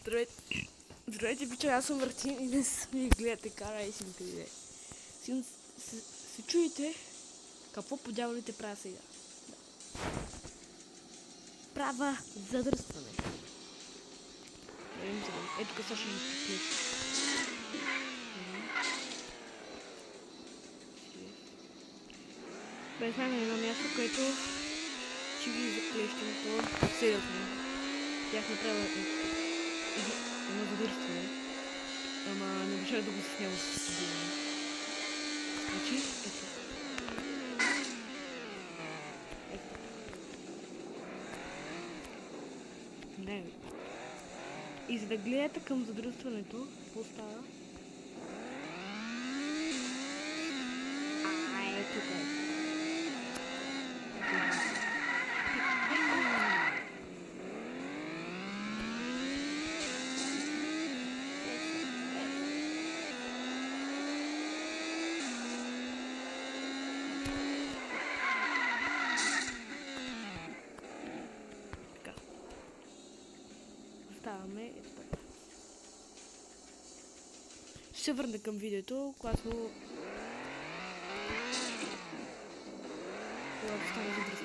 Здравейте, здравейте, бича, аз съм Мартин и днес ми гледате Car Racing 3D. Сигурно се чуете какво по дяволите правя сега. Да. Права задръстване. Ето тук сега ще ги приключи. Без мен едно място, което ще ви заклещам по сериозно. Бях направил едно задръстване. Ама не можах да го заснема с студио. Значи, ето. Ето. Не. И за да гледате към задръстването, какво става? Ето така. Ставаме ето така. Ще се върна към видеото, когато стане задръстване.